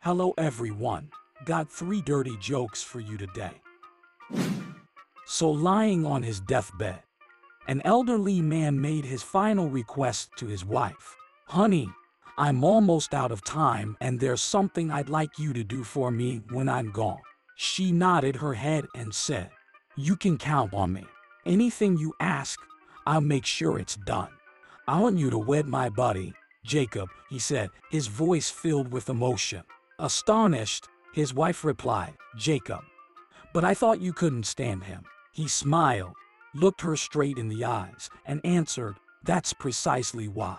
Hello everyone. Got 3 dirty jokes for you today. So lying on his deathbed, an elderly man made his final request to his wife. Honey, I'm almost out of time and there's something I'd like you to do for me when I'm gone. She nodded her head and said, you can count on me. Anything you ask, I'll make sure it's done. I want you to wed my buddy, Jacob, he said, his voice filled with emotion. Astonished, his wife replied, Jacob. But I thought you couldn't stand him. He smiled, looked her straight in the eyes, and answered, that's precisely why.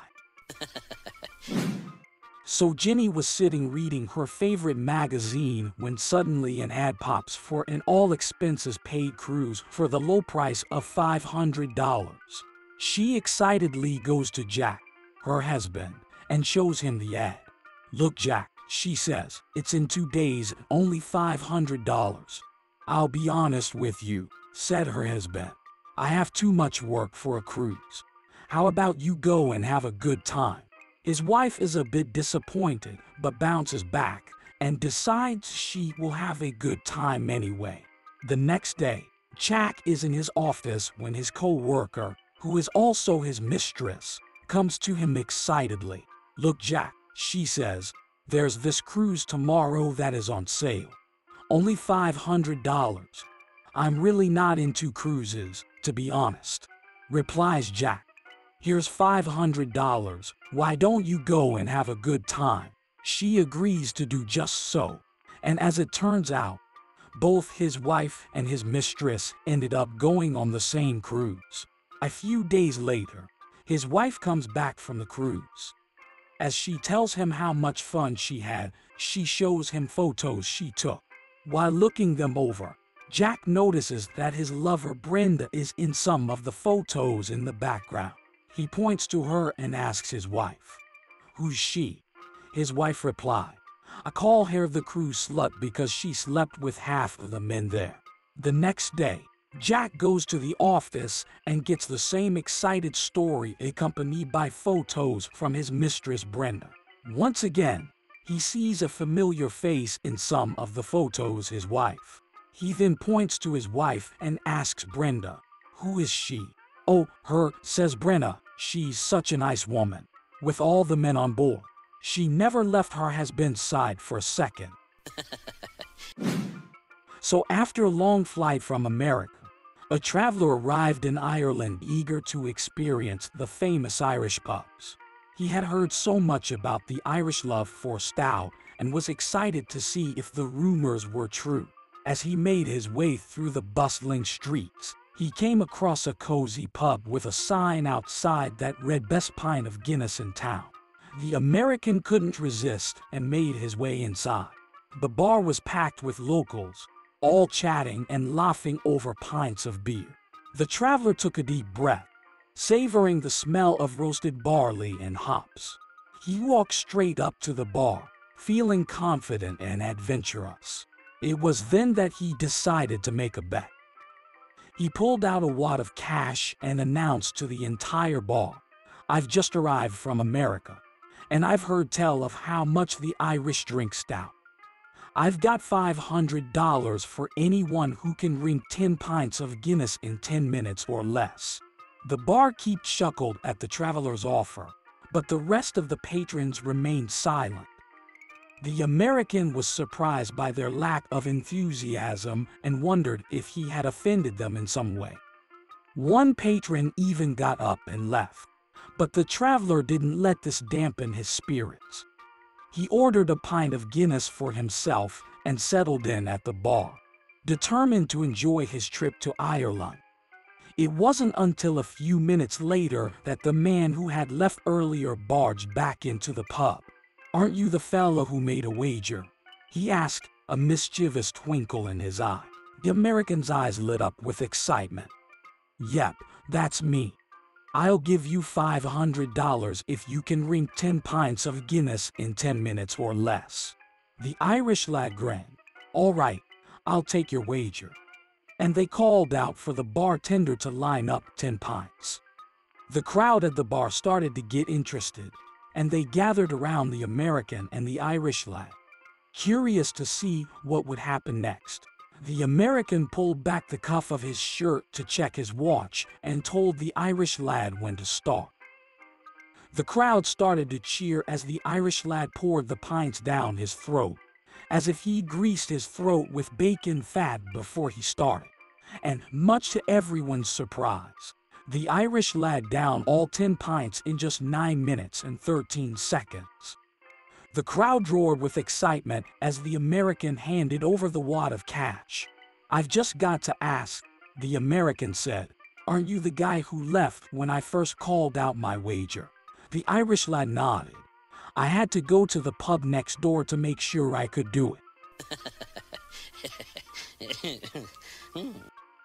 So Jenny was sitting reading her favorite magazine when suddenly an ad pops for an all-expenses-paid cruise for the low price of $500. She excitedly goes to Jack, her husband, and shows him the ad. Look, Jack, she says, it's in 2 days, only $500. I'll be honest with you, said her husband. I have too much work for a cruise. How about you go and have a good time? His wife is a bit disappointed, but bounces back and decides she will have a good time anyway. The next day, Jack is in his office when his co-worker, who is also his mistress, comes to him excitedly. Look, Jack, she says, there's this cruise tomorrow that is on sale. Only $500. I'm really not into cruises, to be honest, replies Jack. Here's $500. Why don't you go and have a good time? She agrees to do just so. And as it turns out, both his wife and his mistress ended up going on the same cruise. A few days later, his wife comes back from the cruise. As she tells him how much fun she had, she shows him photos she took. While looking them over, Jack notices that his lover Brenda is in some of the photos in the background. He points to her and asks his wife, who's she? His wife replied, I call her the cruise slut because she slept with half of the men there. The next day, Jack goes to the office and gets the same excited story accompanied by photos from his mistress Brenda. Once again, he sees a familiar face in some of the photos his wife. He then points to his wife and asks Brenda, who is she? Oh, her, says Brenda, she's such a nice woman. With all the men on board, she never left her husband's side for a second. So after a long flight from America, a traveler arrived in Ireland eager to experience the famous Irish pubs. He had heard so much about the Irish love for stout and was excited to see if the rumors were true. As he made his way through the bustling streets, he came across a cozy pub with a sign outside that read best pint of Guinness in town. The American couldn't resist and made his way inside. The bar was packed with locals, all chatting and laughing over pints of beer. The traveler took a deep breath, savoring the smell of roasted barley and hops. He walked straight up to the bar, feeling confident and adventurous. It was then that he decided to make a bet. He pulled out a wad of cash and announced to the entire bar, I've just arrived from America, and I've heard tell of how much the Irish drink stout. I've got $500 for anyone who can drink 10 pints of Guinness in 10 minutes or less. The barkeep chuckled at the traveler's offer, but the rest of the patrons remained silent. The American was surprised by their lack of enthusiasm and wondered if he had offended them in some way. One patron even got up and left, but the traveler didn't let this dampen his spirits. He ordered a pint of Guinness for himself and settled in at the bar, determined to enjoy his trip to Ireland. It wasn't until a few minutes later that the man who had left earlier barged back into the pub. Aren't you the fellow who made a wager? He asked, a mischievous twinkle in his eye. The American's eyes lit up with excitement. Yep, that's me. I'll give you $500 if you can drink 10 pints of Guinness in 10 minutes or less. The Irish lad grinned. All right, I'll take your wager. And they called out for the bartender to line up 10 pints. The crowd at the bar started to get interested, and they gathered around the American and the Irish lad. Curious to see what would happen next, the American pulled back the cuff of his shirt to check his watch and told the Irish lad when to start. The crowd started to cheer as the Irish lad poured the pints down his throat, as if he'd greased his throat with bacon fat before he started. And much to everyone's surprise, the Irish lad downed all 10 pints in just 9 minutes and 13 seconds. The crowd roared with excitement as the American handed over the wad of cash. "I've just got to ask," the American said, "aren't you the guy who left when I first called out my wager?" The Irish lad nodded. "I had to go to the pub next door to make sure I could do it."